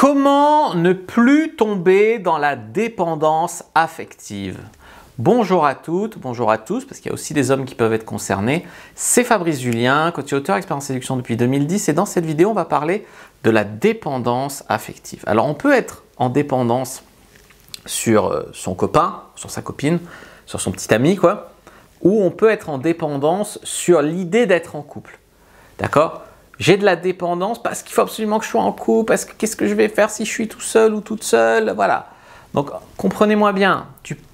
Comment ne plus tomber dans la dépendance affective? Bonjour à toutes, bonjour à tous, parce qu'il y a aussi des hommes qui peuvent être concernés. C'est Fabrice Julien, coach et auteur, expert en séduction depuis 2010, et dans cette vidéo, on va parler de la dépendance affective. Alors, on peut être en dépendance sur son copain, sur sa copine, sur son petit ami, quoi, ou on peut être en dépendance sur l'idée d'être en couple. D'accord? J'ai de la dépendance parce qu'il faut absolument que je sois en couple, parce que qu'est-ce que je vais faire si je suis tout seul ou toute seule, voilà. Donc, comprenez-moi bien,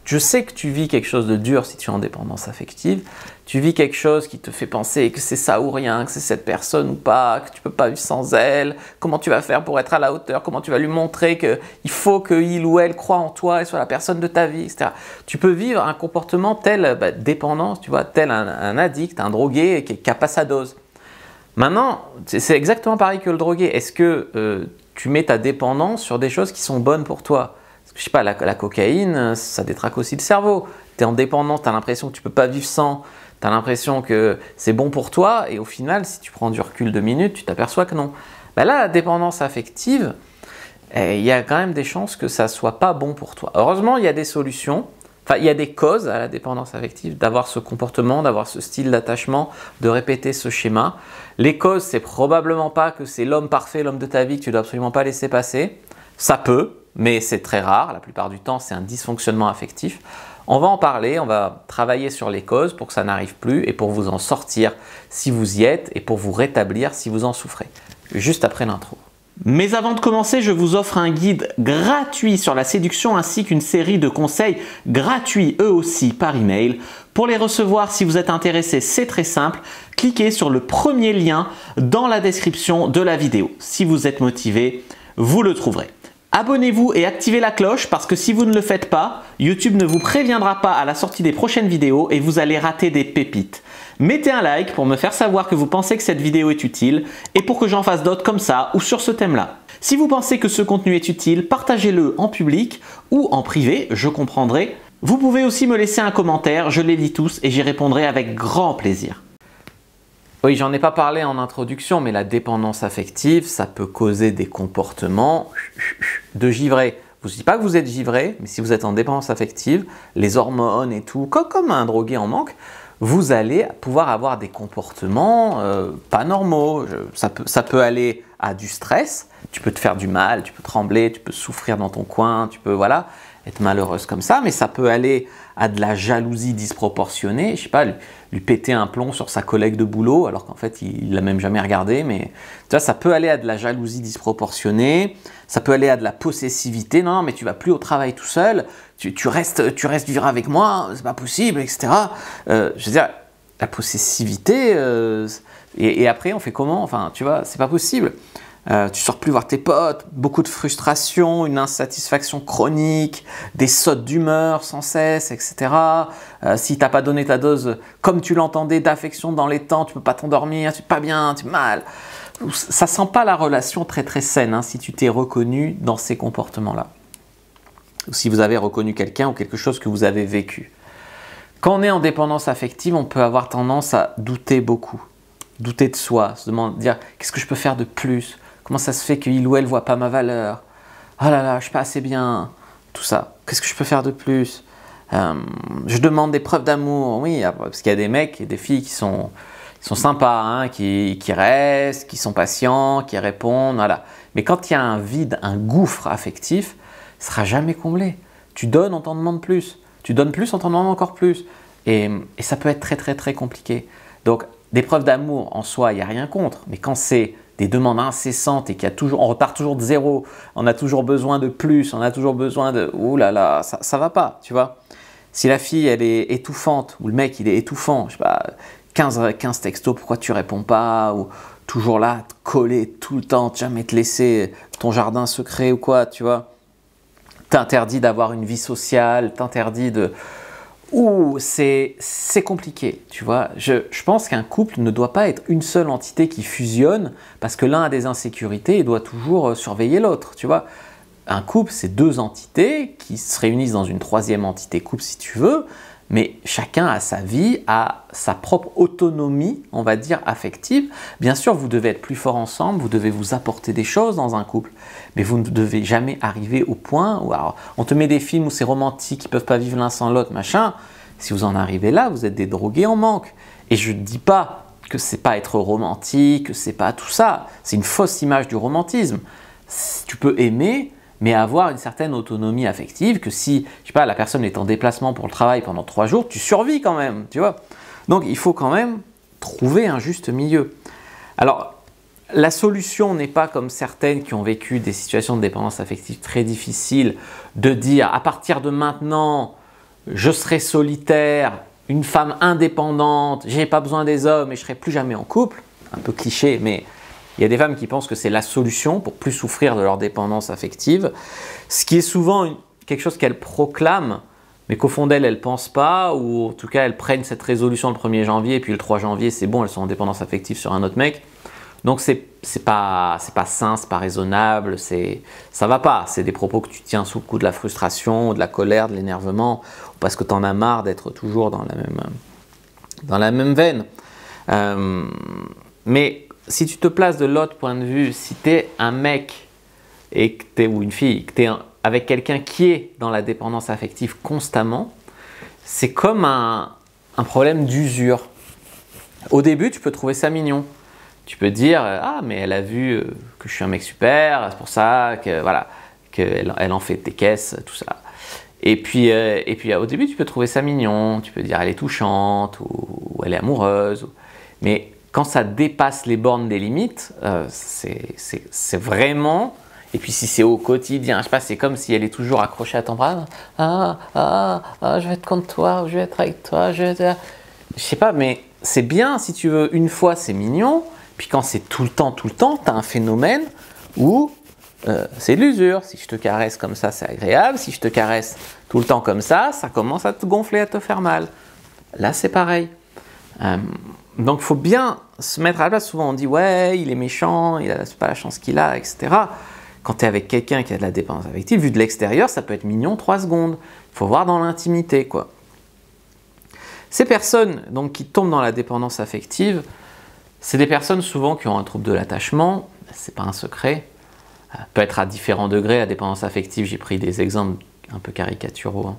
je sais que tu vis quelque chose de dur si tu es en dépendance affective, tu vis quelque chose qui te fait penser que c'est ça ou rien, que c'est cette personne ou pas, que tu ne peux pas vivre sans elle, comment tu vas faire pour être à la hauteur, comment tu vas lui montrer qu'il faut qu'il ou elle croit en toi et soit la personne de ta vie, etc. Tu peux vivre un comportement tel dépendance, tu vois, tel un addict, un drogué qui n'a pas sa dose. Maintenant, c'est exactement pareil que le drogué. Est-ce que tu mets ta dépendance sur des choses qui sont bonnes pour toi? Parce que, je sais pas, la cocaïne, ça détraque aussi le cerveau. Tu es en dépendance, tu as l'impression que tu ne peux pas vivre sans, tu as l'impression que c'est bon pour toi, et au final, si tu prends du recul 2 minutes, tu t'aperçois que non. Ben là, la dépendance affective, il y a quand même des chances que ça ne soit pas bon pour toi. Heureusement, il y a des solutions. Enfin, il y a des causes à la dépendance affective, d'avoir ce comportement, d'avoir ce style d'attachement, de répéter ce schéma. Les causes, c'est probablement pas que c'est l'homme parfait, l'homme de ta vie que tu dois absolument pas laisser passer. Ça peut, mais c'est très rare. La plupart du temps, c'est un dysfonctionnement affectif. On va en parler, on va travailler sur les causes pour que ça n'arrive plus et pour vous en sortir si vous y êtes et pour vous rétablir si vous en souffrez. Juste après l'intro. Mais avant de commencer, je vous offre un guide gratuit sur la séduction ainsi qu'une série de conseils gratuits eux aussi par email. Pour les recevoir, si vous êtes intéressé, c'est très simple. Cliquez sur le premier lien dans la description de la vidéo. Si vous êtes motivé, vous le trouverez. Abonnez-vous et activez la cloche parce que si vous ne le faites pas, YouTube ne vous préviendra pas à la sortie des prochaines vidéos et vous allez rater des pépites. Mettez un like pour me faire savoir que vous pensez que cette vidéo est utile et pour que j'en fasse d'autres comme ça ou sur ce thème-là. Si vous pensez que ce contenu est utile, partagez-le en public ou en privé, je comprendrai. Vous pouvez aussi me laisser un commentaire, je les lis tous et j'y répondrai avec grand plaisir. Oui, j'en ai pas parlé en introduction, mais la dépendance affective, ça peut causer des comportements de givré. Je ne dis pas que vous êtes givré, mais si vous êtes en dépendance affective, les hormones et tout, comme un drogué en manque, vous allez pouvoir avoir des comportements pas normaux. Ça peut aller à du stress, tu peux te faire du mal, tu peux trembler, tu peux souffrir dans ton coin, tu peux voilà, être malheureuse comme ça, mais ça peut aller à de la jalousie disproportionnée, je sais pas, lui péter un plomb sur sa collègue de boulot alors qu'en fait il l'a même jamais regardé, mais tu vois, ça peut aller à de la jalousie disproportionnée, ça peut aller à de la possessivité, non mais tu vas plus au travail tout seul, tu restes vivre avec moi, c'est pas possible, etc. Je veux dire, la possessivité, et après on fait comment? Enfin tu vois, c'est pas possible. Tu sors plus voir tes potes, beaucoup de frustration, une insatisfaction chronique, des sautes d'humeur sans cesse, etc. Si tu n'as pas donné ta dose comme tu l'entendais d'affection dans les temps, tu ne peux pas t'endormir, tu n'es pas bien, tu es mal. Ça ne sent pas la relation très très saine hein, si tu t'es reconnu dans ces comportements-là. Ou si vous avez reconnu quelqu'un ou quelque chose que vous avez vécu. Quand on est en dépendance affective, on peut avoir tendance à douter beaucoup. Douter de soi, se demander, dire qu'est-ce que je peux faire de plus? Comment ça se fait qu'il ou elle ne voit pas ma valeur? Oh là là, je ne suis pas assez bien. Tout ça. Qu'est-ce que je peux faire de plus? Je demande des preuves d'amour. Oui, parce qu'il y a des mecs et des filles qui sont sympas, hein, qui restent, qui sont patients, qui répondent. Voilà. Mais quand il y a un vide, un gouffre affectif, il ne sera jamais comblé. Tu donnes, on t'en demande plus. Tu donnes plus, on t'en demande encore plus. Et ça peut être très très très compliqué. Donc, des preuves d'amour en soi, il n'y a rien contre. Mais quand c'est des demandes incessantes et on repart toujours de zéro, on a toujours besoin de plus, on a toujours besoin de... Ouh là là, ça va pas, tu vois. Si la fille, elle est étouffante, ou le mec, il est étouffant, je sais pas, 15 textos, pourquoi tu réponds pas, ou toujours là, te coller tout le temps, jamais te laisser ton jardin secret ou quoi, tu vois. T'interdis d'avoir une vie sociale, t'interdis de... Ouh, c'est compliqué, tu vois. Je pense qu'un couple ne doit pas être une seule entité qui fusionne parce que l'un a des insécurités et doit toujours surveiller l'autre, tu vois. Un couple, c'est 2 entités qui se réunissent dans une 3e entité couple si tu veux, Mais chacun a sa vie, a sa propre autonomie, on va dire, affective. Bien sûr, vous devez être plus fort ensemble, vous devez vous apporter des choses dans un couple, mais vous ne devez jamais arriver au point où alors, on te met des films où c'est romantique, ils ne peuvent pas vivre l'un sans l'autre, machin. Si vous en arrivez là, vous êtes des drogués en manque. Et je ne dis pas que c'est pas être romantique, que c'est pas tout ça. C'est une fausse image du romantisme. Tu peux aimer, mais avoir une certaine autonomie affective, que si, je sais pas, la personne est en déplacement pour le travail pendant 3 jours, tu survis quand même, tu vois. Donc il faut quand même trouver un juste milieu. Alors, la solution n'est pas comme certaines qui ont vécu des situations de dépendance affective très difficiles, de dire à partir de maintenant, je serai solitaire, une femme indépendante, je n'ai pas besoin des hommes et je ne serai plus jamais en couple. Un peu cliché, mais il y a des femmes qui pensent que c'est la solution pour plus souffrir de leur dépendance affective, ce qui est souvent quelque chose qu'elles proclament, mais qu'au fond d'elles, elles ne pensent pas, ou en tout cas, elles prennent cette résolution le 1er janvier, et puis le 3 janvier, c'est bon, elles sont en dépendance affective sur un autre mec. Donc, c'est pas sain, c'est pas raisonnable, ça va pas. C'est des propos que tu tiens sous le coup de la frustration, de la colère, de l'énervement, parce que tu en as marre d'être toujours dans la même veine. Mais si tu te places de l'autre point de vue, si tu es un mec ou une fille, que tu es avec quelqu'un qui est dans la dépendance affective constamment, c'est comme un problème d'usure. Au début, tu peux trouver ça mignon. Tu peux dire « Ah, mais elle a vu que je suis un mec super, c'est pour ça que, voilà, qu'elle en fait des caisses, tout ça. » Et puis au début, tu peux trouver ça mignon. Tu peux dire « Elle est touchante » ou « Elle est amoureuse ». Mais quand ça dépasse les bornes des limites, c'est vraiment… Et puis si c'est au quotidien, je sais pas, c'est comme si elle est toujours accrochée à ton bras. « je vais être contre toi, je vais être avec toi, je sais pas, mais c'est bien si tu veux. Une fois, c'est mignon. Puis quand c'est tout le temps, tu as un phénomène où c'est de l'usure. Si je te caresse comme ça, c'est agréable. Si je te caresse tout le temps comme ça commence à te gonfler, à te faire mal. Là, c'est pareil. Donc, il faut bien se mettre à la place. Souvent, on dit « Ouais, il est méchant, c'est pas la chance qu'il a, etc. » Quand tu es avec quelqu'un qui a de la dépendance affective, vu de l'extérieur, ça peut être mignon 3 secondes. Il faut voir dans l'intimité, quoi. Ces personnes donc, qui tombent dans la dépendance affective, c'est des personnes souvent qui ont un trouble de l'attachement, c'est pas un secret, peut être à différents degrés, la dépendance affective, j'ai pris des exemples un peu caricaturaux.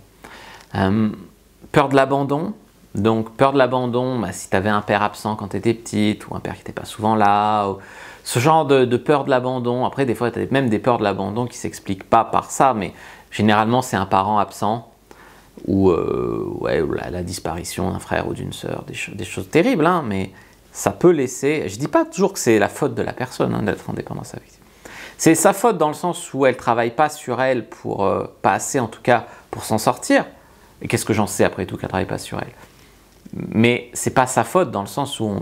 Peur de l'abandon, donc peur de l'abandon, si tu avais un père absent quand tu étais petite, ou un père qui n'était pas souvent là, ou ce genre de peur de l'abandon. Après, des fois, tu as même des peurs de l'abandon qui ne s'expliquent pas par ça, mais généralement, c'est un parent absent, ou la disparition d'un frère ou d'une sœur, des choses terribles, hein, mais ça peut laisser… Je ne dis pas toujours que c'est la faute de la personne d'être en dépendance affective. C'est sa faute dans le sens où elle ne travaille pas sur elle, pas assez en tout cas, pour s'en sortir. Et qu'est-ce que j'en sais après tout qu'elle ne travaille pas sur elle? Mais ce n'est pas sa faute dans le sens où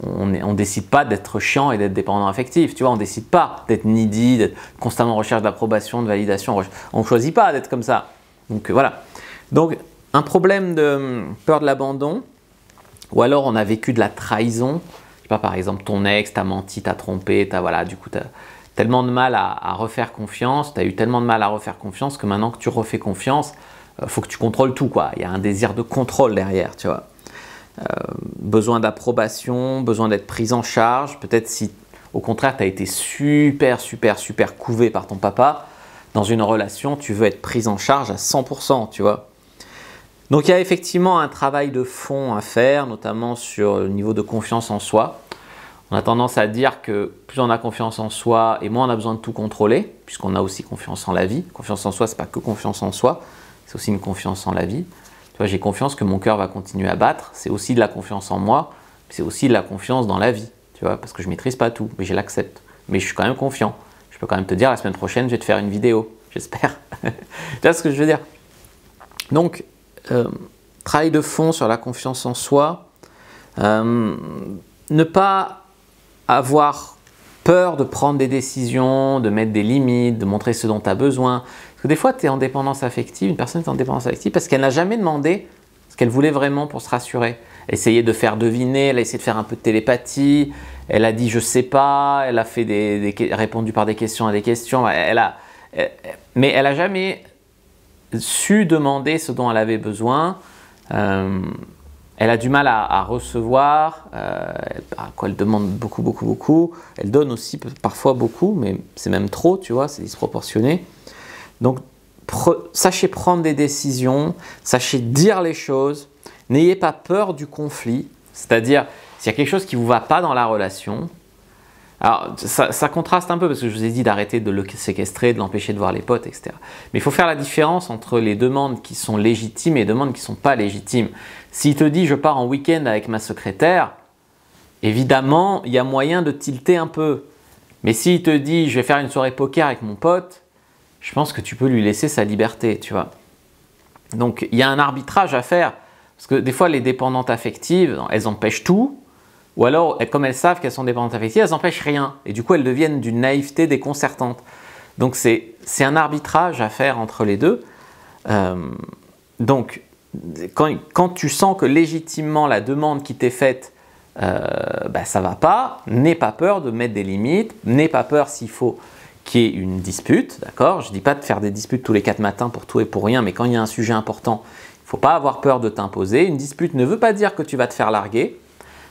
on ne décide pas d'être chiant et d'être dépendant affectif. Tu vois, on ne décide pas d'être needy, d'être constamment en recherche d'approbation, de validation. On ne choisit pas d'être comme ça. Donc voilà. Donc un problème de peur de l'abandon, ou alors on a vécu de la trahison. Je sais pas, par exemple, ton ex t'a menti, t'a trompé, du coup, tu as tellement de mal à refaire confiance, tu as eu tellement de mal à refaire confiance que maintenant que tu refais confiance, faut que tu contrôles tout, quoi. Il y a un désir de contrôle derrière, tu vois. Besoin d'approbation, besoin d'être prise en charge. Peut-être si, au contraire, tu as été super couvé par ton papa, dans une relation, tu veux être prise en charge à 100%, tu vois. Donc il y a effectivement un travail de fond à faire, notamment sur le niveau de confiance en soi. On a tendance à dire que plus on a confiance en soi et moins on a besoin de tout contrôler, puisqu'on a aussi confiance en la vie. Confiance en soi, c'est pas que confiance en soi, c'est aussi une confiance en la vie. Tu vois, j'ai confiance que mon cœur va continuer à battre, c'est aussi de la confiance en moi, c'est aussi de la confiance dans la vie, tu vois, parce que je maîtrise pas tout, mais je l'accepte. Mais je suis quand même confiant. Je peux quand même te dire la semaine prochaine, je vais te faire une vidéo, j'espère. Tu vois ce que je veux dire? Donc, travail de fond sur la confiance en soi, ne pas avoir peur de prendre des décisions, de mettre des limites, de montrer ce dont tu as besoin. Parce que des fois, tu es en dépendance affective, une personne est en dépendance affective parce qu'elle n'a jamais demandé ce qu'elle voulait vraiment pour se rassurer. Elle essayait de faire deviner, elle a essayé de faire un peu de télépathie, elle a dit je sais pas, elle a fait répondu par des questions à des questions, mais elle n'a jamais su demander ce dont elle avait besoin. Elle a du mal à recevoir, elle demande beaucoup. Elle donne aussi parfois beaucoup, mais c'est même trop, tu vois, c'est disproportionné. Donc, sachez prendre des décisions, sachez dire les choses, n'ayez pas peur du conflit, c'est-à-dire, s'il y a quelque chose qui ne vous va pas dans la relation, alors ça contraste un peu parce que je vous ai dit d'arrêter de le séquestrer, de l'empêcher de voir les potes, etc. Mais il faut faire la différence entre les demandes qui sont légitimes et les demandes qui ne sont pas légitimes. S'il te dit « je pars en week-end avec ma secrétaire », évidemment, il y a moyen de tilter un peu. Mais s'il te dit « je vais faire une soirée poker avec mon pote », je pense que tu peux lui laisser sa liberté, tu vois. Donc, il y a un arbitrage à faire. Parce que des fois, les dépendantes affectives, elles empêchent tout. Ou alors, comme elles savent qu'elles sont dépendantes affectives, elles n'empêchent rien. Et du coup, elles deviennent d'une naïveté déconcertante. Donc, c'est un arbitrage à faire entre les deux. Donc, quand tu sens que légitimement la demande qui t'est faite, ça ne va pas, n'aie pas peur de mettre des limites, n'aie pas peur s'il faut qu'il y ait une dispute, d'accord? Je ne dis pas de faire des disputes tous les 4 matins pour tout et pour rien, mais quand il y a un sujet important, il ne faut pas avoir peur de t'imposer. Une dispute ne veut pas dire que tu vas te faire larguer,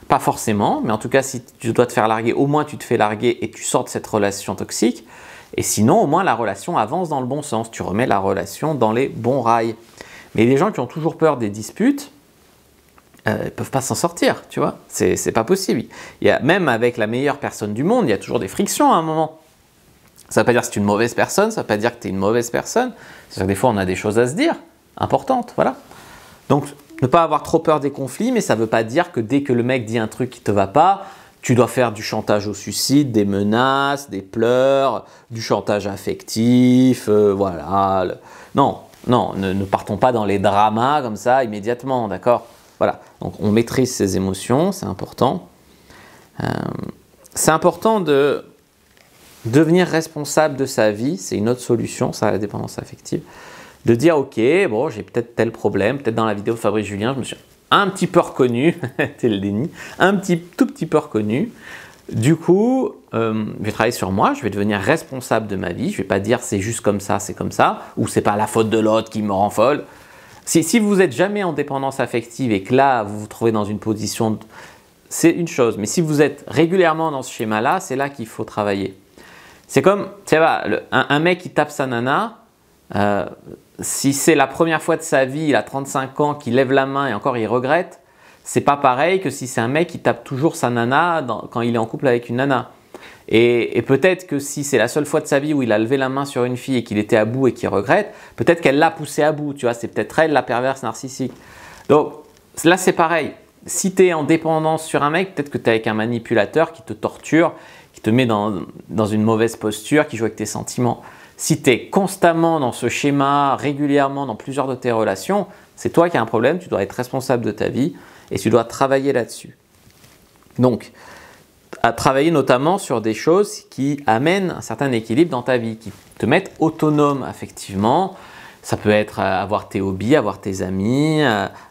pas forcément, mais en tout cas, si tu dois te faire larguer, au moins tu te fais larguer et tu sors de cette relation toxique. Et sinon, au moins la relation avance dans le bon sens, tu remets la relation dans les bons rails. Mais les gens qui ont toujours peur des disputes, ils ne peuvent pas s'en sortir, tu vois, c'est pas possible. Même avec la meilleure personne du monde, il y a toujours des frictions à un moment. Ça ne veut pas dire que c'est une mauvaise personne, ça ne veut pas dire que tu es une mauvaise personne. C'est-à-dire que des fois, on a des choses à se dire, importantes, voilà. Donc, ne pas avoir trop peur des conflits, mais ça ne veut pas dire que dès que le mec dit un truc qui ne te va pas, tu dois faire du chantage au suicide, des menaces, des pleurs, du chantage affectif, voilà. Non, ne partons pas dans les dramas comme ça immédiatement, d'accord? Voilà, donc on maîtrise ses émotions, c'est important. C'est important de devenir responsable de sa vie, c'est une autre solution, ça, la dépendance affective. De dire, ok, bon, j'ai peut-être tel problème, peut-être dans la vidéo de Fabrice Julien, je me suis un petit peu reconnu, c'est le déni, tout petit peu reconnu. Du coup, je vais travailler sur moi, je vais devenir responsable de ma vie, je ne vais pas dire c'est juste comme ça, ou c'est pas la faute de l'autre qui me rend folle. Si vous n'êtes jamais en dépendance affective et que là, vous vous trouvez dans une position, c'est une chose. Mais si vous êtes régulièrement dans ce schéma-là, c'est là qu'il faut travailler. C'est comme, tu sais pas, un mec qui tape sa nana, si c'est la première fois de sa vie, il a 35 ans, qu'il lève la main et encore il regrette, c'est pas pareil que si c'est un mec qui tape toujours sa nana quand il est en couple avec une nana. Et peut-être que si c'est la seule fois de sa vie où il a levé la main sur une fille et qu'il était à bout et qu'il regrette, peut-être qu'elle l'a poussé à bout, tu vois, c'est peut-être elle la perverse narcissique. Donc là c'est pareil, si tu es en dépendance sur un mec, peut-être que tu es avec un manipulateur qui te torture, qui te met dans une mauvaise posture, qui joue avec tes sentiments. Si tu es constamment dans ce schéma, régulièrement dans plusieurs de tes relations, c'est toi qui as un problème, tu dois être responsable de ta vie et tu dois travailler là-dessus. Donc, à travailler notamment sur des choses qui amènent un certain équilibre dans ta vie, qui te mettent autonome affectivement. Ça peut être avoir tes hobbies, avoir tes amis,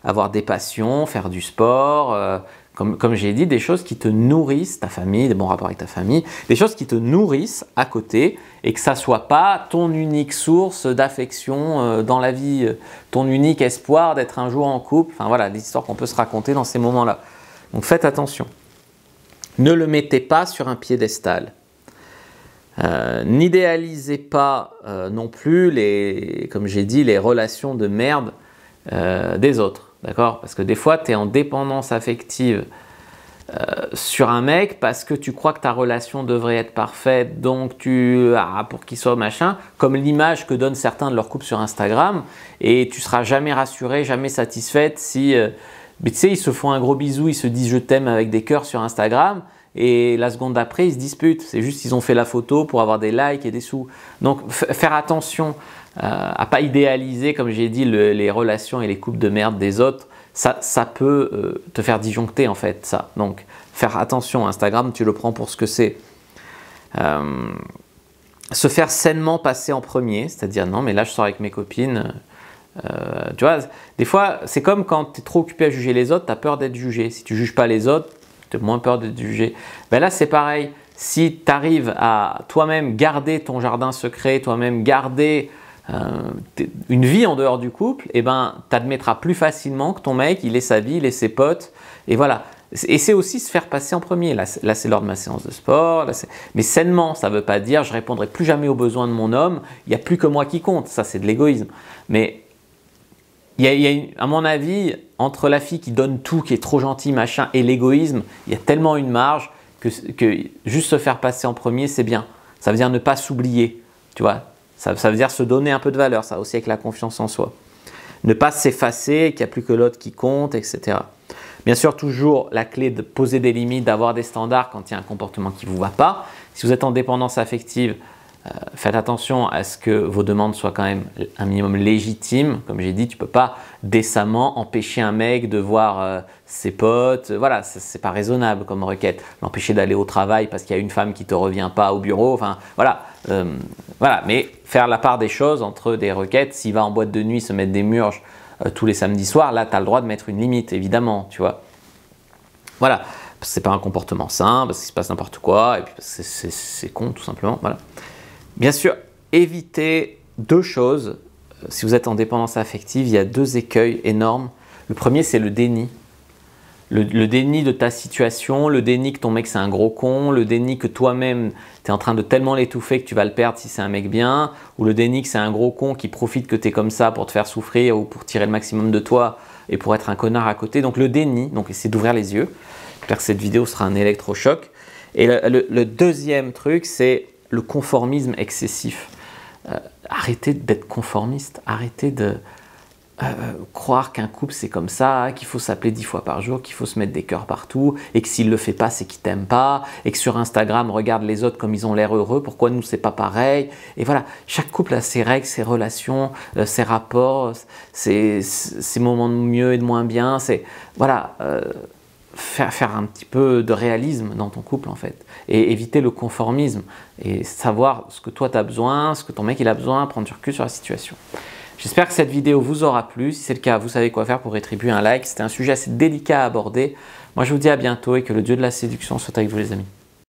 avoir des passions, faire du sport, comme j'ai dit, des choses qui te nourrissent, ta famille, des bons rapports avec ta famille, des choses qui te nourrissent à côté et que ça ne soit pas ton unique source d'affection dans la vie, ton unique espoir d'être un jour en couple. Enfin voilà, l'histoire qu'on peut se raconter dans ces moments-là. Donc faites attention. Ne le mettez pas sur un piédestal. N'idéalisez pas non plus, comme j'ai dit, les relations de merde des autres. D'accord? Parce que des fois, tu es en dépendance affective sur un mec parce que tu crois que ta relation devrait être parfaite, donc pour qu'il soit machin, comme l'image que donnent certains de leur couple sur Instagram, et tu seras jamais rassuré, jamais satisfaite si... mais tu sais, ils se font un gros bisou, ils se disent « je t'aime » avec des cœurs sur Instagram, et la seconde d'après, ils se disputent. C'est juste qu'ils ont fait la photo pour avoir des likes et des sous. Donc, faire attention à pas idéaliser, comme j'ai dit, les relations et les couples de merde des autres. Ça peut te faire disjoncter, en fait, ça. Donc, faire attention. Instagram, tu le prends pour ce que c'est. Se faire sainement passer en premier, c'est-à-dire « non, mais là, je sors avec mes copines ». Tu vois, des fois, c'est comme quand tu es trop occupé à juger les autres, tu as peur d'être jugé. Si tu ne juges pas les autres, tu as moins peur d'être jugé. Ben là, c'est pareil. Si tu arrives à toi-même garder ton jardin secret, toi-même garder une vie en dehors du couple, eh ben, tu admettras plus facilement que ton mec, il ait sa vie, il ait ses potes, et voilà. Et c'est aussi se faire passer en premier. Là c'est lors de ma séance de sport. Mais sainement, ça ne veut pas dire je répondrai plus jamais aux besoins de mon homme, il n'y a plus que moi qui compte. Ça, c'est de l'égoïsme. Mais à mon avis, entre la fille qui donne tout, qui est trop gentille, machin, et l'égoïsme, il y a tellement une marge que juste se faire passer en premier, c'est bien. Ça veut dire ne pas s'oublier, tu vois. Ça veut dire se donner un peu de valeur, ça aussi avec la confiance en soi. Ne pas s'effacer, qu'il n'y a plus que l'autre qui compte, etc. Bien sûr, toujours la clé de poser des limites, d'avoir des standards quand il y a un comportement qui ne vous va pas. Si vous êtes en dépendance affective, faites attention à ce que vos demandes soient quand même un minimum légitimes. Comme j'ai dit, tu ne peux pas décemment empêcher un mec de voir ses potes. Voilà, ce n'est pas raisonnable comme requête. L'empêcher d'aller au travail parce qu'il y a une femme qui ne te revient pas au bureau. Enfin, voilà. Mais faire la part des choses entre des requêtes. S'il va en boîte de nuit se mettre des murges tous les samedis soirs, là, tu as le droit de mettre une limite, évidemment, tu vois. Voilà, parce que ce n'est pas un comportement sain, parce qu'il se passe n'importe quoi, et puis parce que c'est con, tout simplement, voilà. Bien sûr, évitez deux choses. Si vous êtes en dépendance affective, il y a deux écueils énormes. Le premier, c'est le déni. Le déni de ta situation, le déni que ton mec c'est un gros con, le déni que toi-même tu es en train de tellement l'étouffer que tu vas le perdre si c'est un mec bien, ou le déni que c'est un gros con qui profite que tu es comme ça pour te faire souffrir ou pour tirer le maximum de toi et pour être un connard à côté. Donc le déni, donc essayez d'ouvrir les yeux. J'espère que cette vidéo sera un électrochoc. Et le deuxième truc, c'est le conformisme excessif. Arrêtez d'être conformiste, arrêtez de croire qu'un couple c'est comme ça, qu'il faut s'appeler 10 fois par jour, qu'il faut se mettre des cœurs partout, et que s'il le fait pas, c'est qu'il t'aime pas, et que sur Instagram, regarde les autres comme ils ont l'air heureux, pourquoi nous c'est pas pareil? Et voilà, chaque couple a ses règles, ses relations, ses rapports, ses moments de mieux et de moins bien, voilà, faire un petit peu de réalisme dans ton couple en fait, et éviter le conformisme, et savoir ce que toi tu as besoin, ce que ton mec il a besoin, prendre du recul sur la situation. J'espère que cette vidéo vous aura plu. Si c'est le cas, vous savez quoi faire pour rétribuer un like. C'était un sujet assez délicat à aborder. Moi, je vous dis à bientôt et que le dieu de la séduction soit avec vous les amis.